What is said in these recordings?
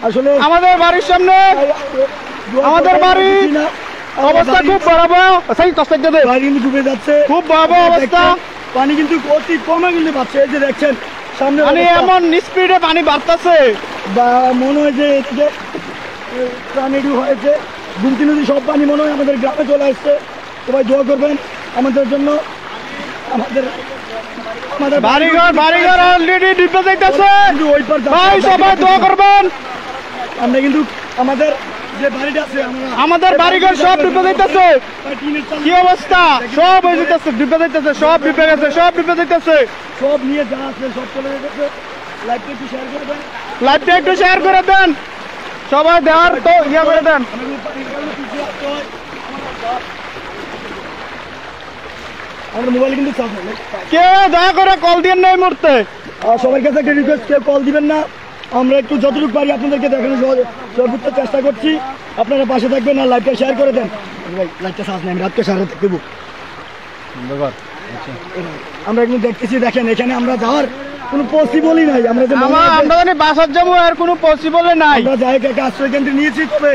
আসলে আমাদের বাড়ির সামনে আমাদের বাড়ি অবস্থা খুব ভয়াবহ, বাড়ি কিন্তু ডুবে যাচ্ছে, খুব ভয়াবহ অবস্থা। পানি কিন্তু অতি কমে কিন্তু পাচ্ছে, এই যে দেখছেন সামনে মানে এমন স্পিডে পানি বাড়তেছে বা মনে হয় যে এদিকে প্রাণীডু হয়েছে। গুমতি নদী সব পানি মনে হয় আমাদের গ্রামে চলে আসছে। সবাই দোয়া করবেন আমাদের জন্য। আমাদের বাড়িঘর অলরেডি ডুবে যাইতেছে, সবাই দোয়া করবেন। আমরা কিন্তু আমাদের যে বাড়িটা আছে আমাদের বাড়িঘর সব ডুবে যাইতেছে, কি অবস্থা, সব হয়ে যাইতেছে, ডুবে যাইতেছে, সব ডুবে গেছে, সব ডুবে যাইতেছে, সব নিয়ে যা আছে সব চলে যাইতেছে। লাইভটা একটু শেয়ার করে দেন, লাইভটা একটু শেয়ার করে দেন, সবাই দেওয়ার তো ইয়া করে দেন। আমার মোবাইল কিন্তু চাপ নেই, কেউ দয়া করে কল দিবেন না এই মুহূর্তে। সবার কাছে একটা রিকোয়েস্ট, কেউ কল দিবেন না। আমরা একটু যতটুকু পারি আপনাদেরকে দেখানোর সর্বোচ্চ চেষ্টা করছি, আপনারা পাশে থাকবেন আর লাইভটা শেয়ার করে দেন। ভাই লাইভটা চার্জ নেই, আমি রাতকে সারা দেবো। আমরা কিন্তু দেখতেছি, দেখেন এখানে আমরা যাওয়ার কোনো পসিবলই নাই। আমরা জানি বাসার যাবো আর কোনো পসিবলই নাই। আমরা যাই একটা আশ্রয় কেন্দ্রে নিয়েছি, তবে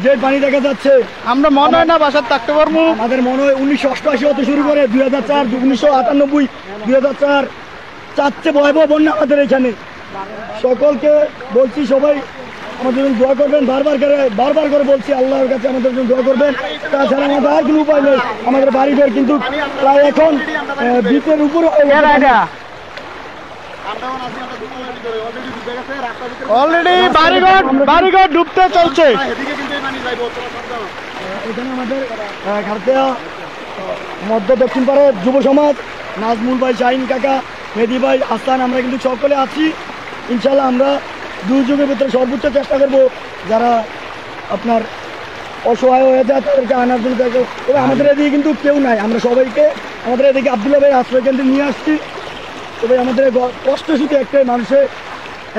যে পানি দেখা যাচ্ছে আমরা মনে হয় না বাসার থাকতে পারবো। আমাদের মনে হয় 1988 হতে শুরু করে 2004, 1998, 2004 চারটে ভয়াবহ বন্যা আমাদের এখানে। সকলকে বলছি সবাই আমাদের জন্য দোয়া করবেন, বারবার করে বলছি আল্লাহর কাছে আমাদের জন্য দোয়া করবেন। তাছাড়া আমাদের আর কোনো উপায় নেই। আমাদের বাড়িঘর কিন্তু প্রায় এখন দ্বীপের উপরে অলরেডি বাড়িঘর ডুবতে চলছে। এখানে আমাদের ঘাটতেয়া মধ্য দক্ষিণ পাড়ার যুব সমাজ, নাজমুল ভাই, শাহিন কাকা, মেহেদি ভাই, হাসান, আমরা কিন্তু সকলে আছি। ইনশাল্লাহ আমরা দুর্যোগের ভিতরে সর্বোচ্চ চেষ্টা করব যারা আপনার অসহায় হয়ে যায় তাদেরকে আনার জন্য। তবে আমাদের এদিকে কিন্তু কেউ নাই, আমরা সবাইকে আমাদের এদিকে আব্দুল্লাহ ভাই আশ্রয় কেন্দ্রে নিয়ে আসছি। তবে আমাদের কষ্ট শুধু একটাই, মানুষের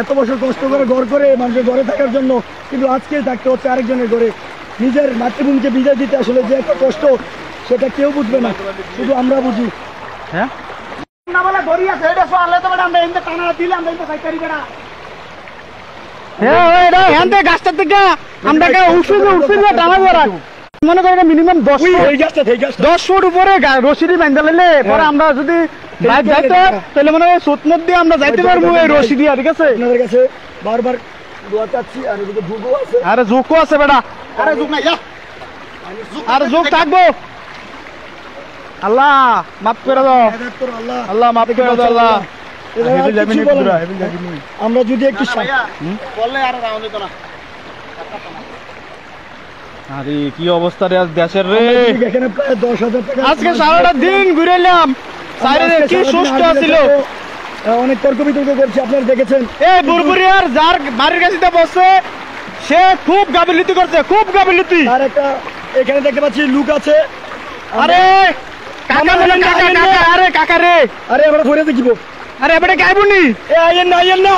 এত বছর কষ্ট করে ঘর করে মানুষের ঘরে থাকার জন্য, কিন্তু আজকে থাকতে হচ্ছে আরেকজনের ঘরে। নিজের মাতৃভূমিকে বিদায় দিতে আসলে যে একটা কষ্ট সেটা কেউ বুঝবে না, শুধু আমরা বুঝি। হ্যাঁ গাছটা থেকে আমরা মনে করি মিনিমাম 10 ফুট উপরে রশিদি বাঁধা লাইলে পরে আমরা যদি যাইতে তাহলে মনে হয় সুতমত দিয়ে আমরা যাইতে পারবো এই রশি দিয়া। ঠিক আছে, আপনাদের কাছে বারবার দোয়া চাচ্ছি। আর এদিকে ঝুঁকও আছে, আরে ঝুঁকও আছে বেটা, আরে ঝুঁক নাই, আরে ঝুঁক থাকবো। আল্লাহ মাফ করে দাও, আল্লাহ মাফ করে দাও, আল্লাহ। আমরা যদি একটু আরে কি অবস্থা রে দেশের রে, এখানে প্রায় 10,000 টাকা আজকে সারাটা দিন ঘুরে এলাম। কি সুস্থ ছিল, অনেক তর্ক বিতর্ক করছে, আপনারা দেখেছেন। এই বুরবুরিয়ার যার বাড়ির কাছে বসে সে খুব গাফিলতি করছে, খুব গাফিলতি। আর একটা এখানে দেখতে পাচ্ছি লুক আছে। আরে কাকা বলে কাকা, আরে কাকা রে, আরে আমরা ঘুরে দেখিব। আরে এবারে গাইবনি, এ আইয়েন না, আইয়েন না,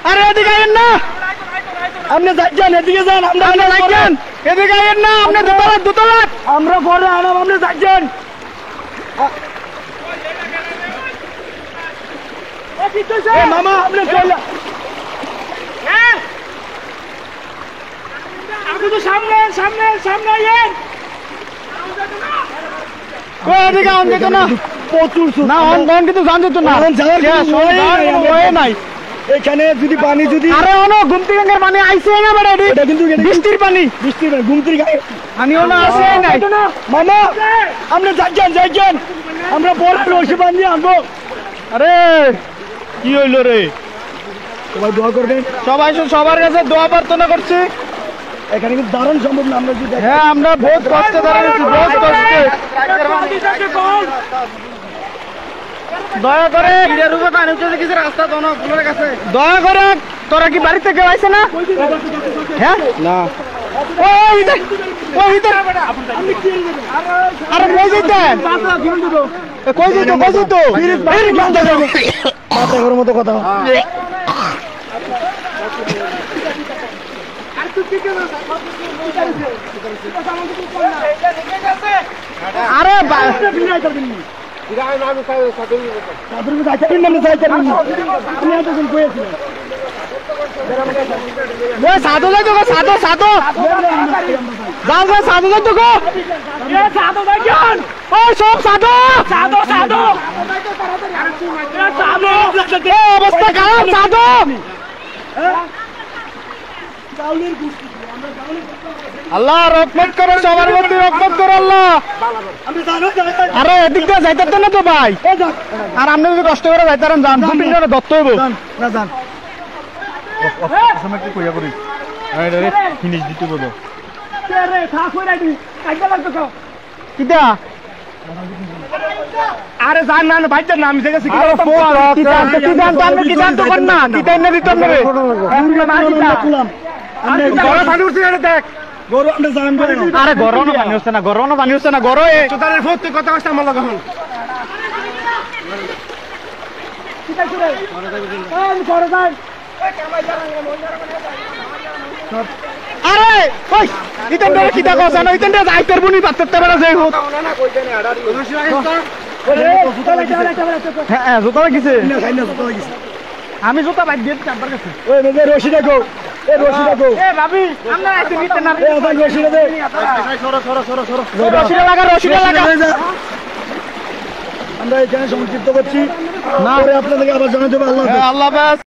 আরে এদিকে আইয়েন না, আপনি যাচ্ছেন এদিকে যান, আমরা যাচ্ছেন এদিকে আইয়েন না, আপনি দোতলা আমরা ঘরে আনাম, আপনি যাচ্ছেন। মামা আপনি সামনে সামনে সামনে আইয়েন, প্রচুর কিন্তু জান যেত না নাই এখানে। যদি পানি যদি আরে গুমতি গঙ্গার পানি আইসে না বেটা, এটা কিন্তু বৃষ্টির পানি, বৃষ্টির পানি গুমতির গায়ে পানিও না আসে নাই। মামা আপনি যাইছেন, আমরা পরে রশি বান্ধি আনবো। আরে কি হইলো রে, সবাই দোয়া করবেন, সবাই সবার কাছে দোয়া প্রার্থনা করছি। এখানে কিন্তু দারুণ সম্ভব না, আমরা যদি হ্যাঁ আমরা বহুত কষ্টে দাঁড়াচ্ছি, বহুত কষ্টে। দয়া করে রাস্তা দয়া করে, তোরা কি বাড়ি থেকে আইছে না? হ্যাঁ না, আরে কই যেত মতো কথা। আরে সাধু যাই তো সাধু সাধু যাও যাও সাধু যাই তো গো সাধু যাই কেন ও সব সাধু সাধু সাধু সাধু অবস্থা খারাপ সাধু আল্লাহ রহমত করো সবার মধ্যে রহমত করো আল্লাহ আরে এদিক দিয়ে যাইতে না তো ভাই আর আপনি যদি কষ্ট করে যাইতারেন যান দু তিন জনে দত্ত হইব না যান সময় কি কইয়া করি ফিনিশ দিতে বলো কিটা আরে জান না ভাই জান আমি দেখেছি কি জান তো আপনি কি জান তো কর না কি তাই না দিতে হবে গরম পানি উঠছে দেখ গরু আমরা জান আরে গরম পানি হচ্ছে না গরম পানি হচ্ছে না গরম এ তোদের ফোতে কথা কষ্ট আমার লাগা হল আরে ওই ইতেন ধরে কি দেখো জানো ইতেন ধরে যাইতের বুনি পাত্ততে বেড়া যাই হোক হ্যাঁ জুতা লাগিছে আমি জুতা বাইক দিয়ে চারবার গেছি ওই মেয়ে রশি দেখো এ রশি দেখো এ ভাবি আমরা আইতে নিতে না এ ভাই রশি দে রশিটা লাগা আমরা এখানে সংক্ষিপ্ত করছি না পরে আপনাদেরকে আবার জানাতে হবে আল্লাহ হাফেজ। আল্লাহ হাফেজ।